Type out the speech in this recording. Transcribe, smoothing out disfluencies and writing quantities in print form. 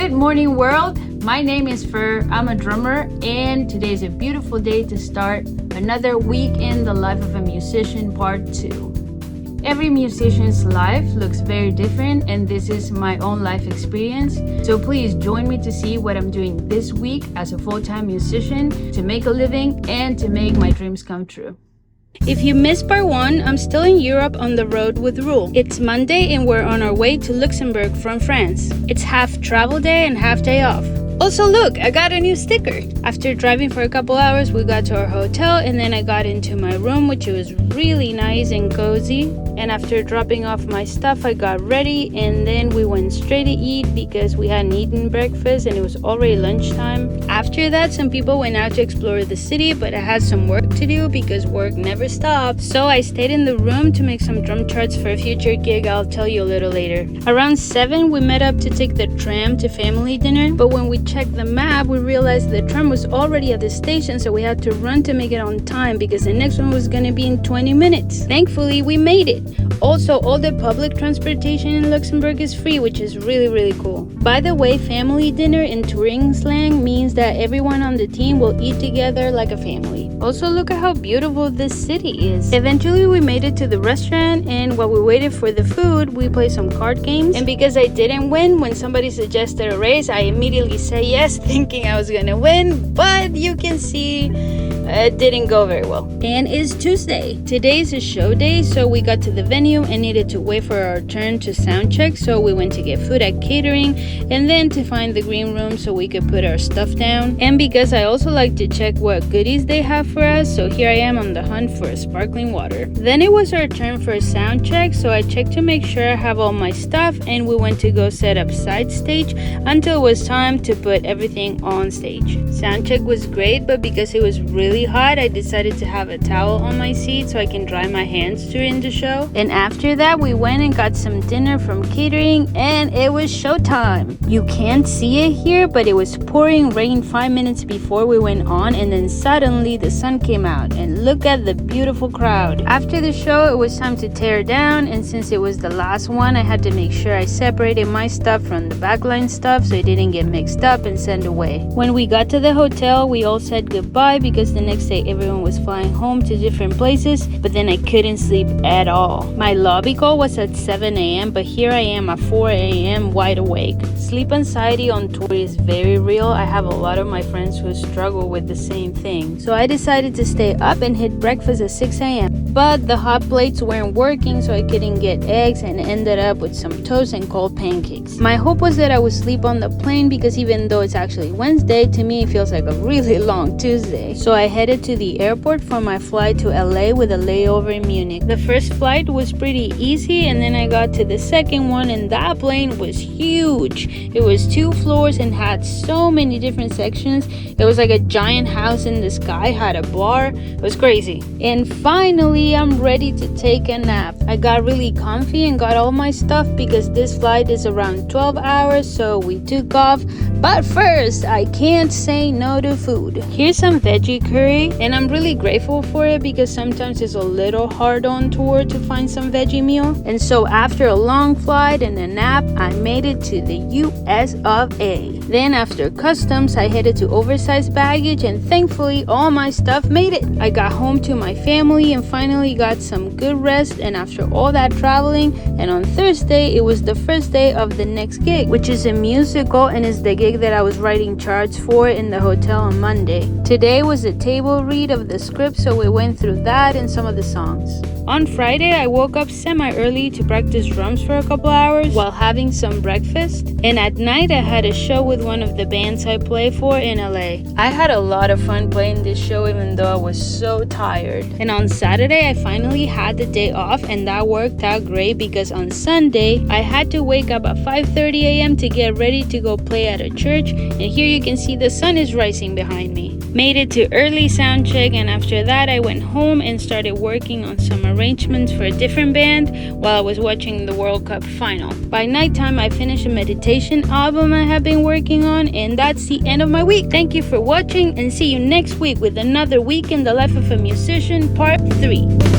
Good morning, world. My name is Fer. I'm a drummer, and today is a beautiful day to start another week in the life of a musician, part 2. Every musician's life looks very different, and this is my own life experience. So please join me to see what I'm doing this week as a full-time musician to make a living and to make my dreams come true. If you missed part 1, I'm still in Europe on the road with Ruel. It's Monday and we're on our way to Luxembourg from France. It's half travel day and half day off. Also look, I got a new sticker. After driving for a couple hours, we got to our hotel and then I got into my room, which was really nice and cozy. And after dropping off my stuff, I got ready and then we went straight to eat because we hadn't eaten breakfast and it was already lunchtime. After that, some people went out to explore the city, but I had some work to do because work never stops. So I stayed in the room to make some drum charts for a future gig I'll tell you a little later. Around 7, we met up to take the tram to family dinner, but when we checked the map, we realized the tram was already at the station, so we had to run to make it on time because the next one was gonna be in 20 minutes. Thankfully, we made it. Also, all the public transportation in Luxembourg is free, which is really cool. By the way, family dinner in touring slang means that everyone on the team will eat together like a family. Also, look at how beautiful this city is. Eventually, we made it to the restaurant, and while we waited for the food, we played some card games. And because I didn't win, when somebody suggested a race, I immediately said yes, thinking I was gonna win, but you can see it didn't go very well. And it's Tuesday. Today is a show day, so we got to the venue and needed to wait for our turn to sound check, so we went to get food at catering and then to find the green room so we could put our stuff down. And because I also like to check what goodies they have for us, so here I am on the hunt for sparkling water. Then it was our turn for a sound check, so I checked to make sure I have all my stuff and we went to go set up side stage until it was time to put everything on stage. Sound check was great, but because it was really hot, I decided to have a towel on my seat so I can dry my hands during the show. And after that, we went and got some dinner from catering and it was showtime. You can't see it here, but it was pouring rain 5 minutes before we went on, and then suddenly the sun came out and look at the beautiful crowd. After the show, it was time to tear down, and since it was the last one, I had to make sure I separated my stuff from the backline stuff so it didn't get mixed up and sent away. When we got to the hotel, we all said goodbye because the next day everyone was flying home to different places, but then I couldn't sleep at all. My lobby call was at 7 a.m., but here I am at 4 a.m. wide awake. Sleep anxiety on tour is very real. I have a lot of my friends who struggle with the same thing. So I decided to stay up and hit breakfast at 6 a.m. But the hot plates weren't working, so I couldn't get eggs and ended up with some toast and cold pancakes. My hope was that I would sleep on the plane because even though it's actually Wednesday, to me it feels like a really long Tuesday. So I headed to the airport for my flight to LA with a layover in Munich. The first flight was pretty easy, and then I got to the second one and that plane was huge. It was 2 floors and had so many different sections. It was like a giant house in the sky, had a bar. It was crazy. And finally, I'm ready to take a nap. I got really comfy and got all my stuff because this flight is around 12 hours, so we took off. But first, I can't say no to food. Here's some veggie curry, and I'm really grateful for it because sometimes it's a little hard on tour to find some veggie meal. And so after a long flight and a nap, I made it to the US of A. Then after customs, I headed to oversized baggage, and thankfully all my stuff made it. I got home to my family and finally got some good rest, and after all that traveling, and on Thursday, it was the first day of the next gig, which is a musical and is the gig that I was writing charts for in the hotel on Monday. Today was a table read of the script, so we went through that and some of the songs. On Friday, I woke up semi-early to practice drums for a couple hours while having some breakfast. And at night, I had a show with one of the bands I play for in LA. I had a lot of fun playing this show even though I was so tired. And on Saturday, I finally had the day off, and that worked out great because on Sunday, I had to wake up at 5:30 a.m. to get ready to go play at a church. And here you can see the sun is rising behind me. Made it to early sound check, and after that, I went home and started working on some arrangements for a different band while I was watching the World Cup final. By nighttime, I finished a meditation album I have been working on, and that's the end of my week. Thank you for watching, and see you next week with another week in the life of a musician, part 3.